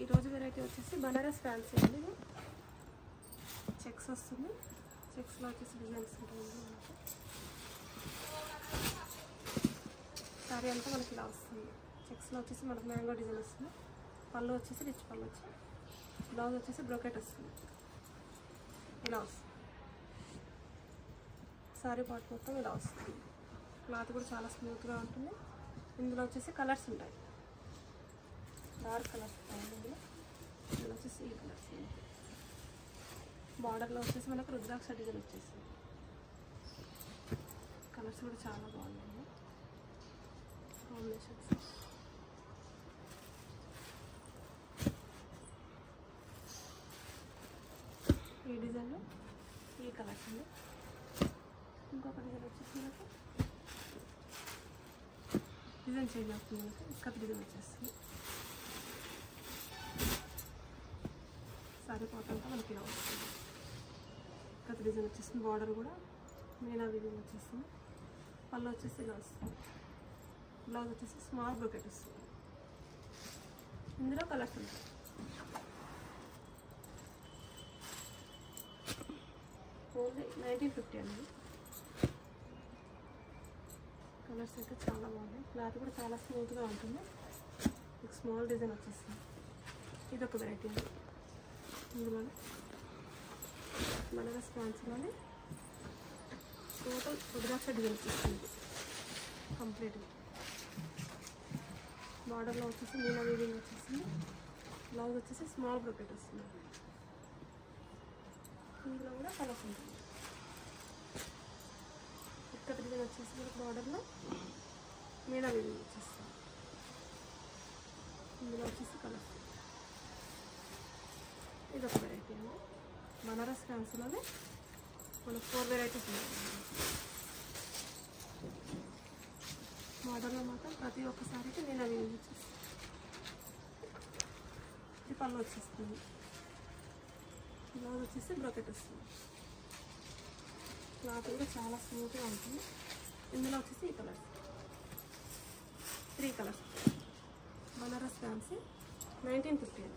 ఈరోజు వెరైటీ వచ్చేసి బనారస్ ఫ్యాన్సీ అండి. చెక్స్ వస్తుంది, చెక్స్లో వచ్చేసి డిజైన్స్ ఉంటుంది. సారీ అంతా మనకి ఇలా వస్తుంది. చెక్స్లో వచ్చేసి మనకి మ్యాంగో డిజైన్ వస్తుంది. పళ్ళు వచ్చేసి రిచ్ పళ్ళు వచ్చి, బ్లౌజ్ వచ్చేసి బ్రోకెట్ వస్తుంది. ఇలా వస్తుంది. సారీ పార్ట్ మొత్తం ఇలా వస్తుంది. క్లాత్ కూడా చాలా స్మూత్గా ఉంటుంది. ఇందులో వచ్చేసి కలర్స్ ఉంటాయి, డార్క్ కలర్స్ ఉంటాయి. ఇందులో వచ్చేసి ఈ కలర్స్. బార్డర్లో వచ్చేసి మనకు రుద్రాక్ష డిజైన్ వచ్చేసింది. కలర్స్ కూడా చాలా బాగున్నాయి కాంబినేషన్స్. ఈ డిజైన్లో ఈ కలర్స్ ఉంది. ఇంకొక డిజైన్ వచ్చేసి మనకు డిజైన్ చేంజ్ అవుతుంది. ఇక్కత డిజైన్ వచ్చేస్తుంది. సారీ పార్ట్ అంతా మనకి ఇలా వస్తుంది. ఇక్కత డిజైన్ వచ్చేస్తుంది. బార్డర్ కూడా మీనా డిజైన్ వచ్చేస్తుంది. పళ్ళు వచ్చేసి ఇలా వస్తుంది. బ్లౌజ్ వచ్చేసి స్మాల్ బ్రోకెట్ వస్తుంది. ఇందులో కలర్స్ ఉంటాయి. ఓన్లీ 1950 అండి. కలర్స్ అయితే చాలా బాగున్నాయి. క్లాత్ కూడా చాలా స్మూత్గా ఉంటుంది. మీకు స్మాల్ డిజైన్ వచ్చేస్తుంది. ఇది ఒక వెరైటీ అండి. ఇందులోనే బనారస్ ఫ్యాన్సీలోనే టోటల్ రుద్రాక్ష డిజైన్ వచ్చేస్తుంది కంప్లీట్గా. బార్డర్లో వచ్చేసి మీనా వీవింగ్ వచ్చేసింది. బ్లౌజ్ వచ్చేసి స్మాల్ బ్రోకెట్ వస్తుంది. ఇందులో కూడా కలర్స్ ఉంటుంది. ఇక్కత డిజైన్ వచ్చేసి మనకు బార్డర్లో మీనా వీవింగ్ వచ్చేస్తుంది. ఇందులో వచ్చేసి కలర్స్. ఇది ఒక వెరైటీ అండి. బనారస్ ఫ్యాన్సీలోనే మనకు 4 వెరైటీస్ ఉన్నాయి. మోడల్లో మాత్రం ప్రతి ఒక్కసారికి నేను అవి యూజ్ చేస్తాను. ఇది పళ్ళు వచ్చేస్తుంది. బ్లౌజ్ వచ్చేసి బ్రోకెట్ వస్తుంది. క్లాత్ కూడా చాలా స్మూత్గా ఉంటుంది. ఇందులో వచ్చేసి ఈ కలర్స్ 3 కలర్స్. బనారస్ ఫ్యాన్సీ 1950.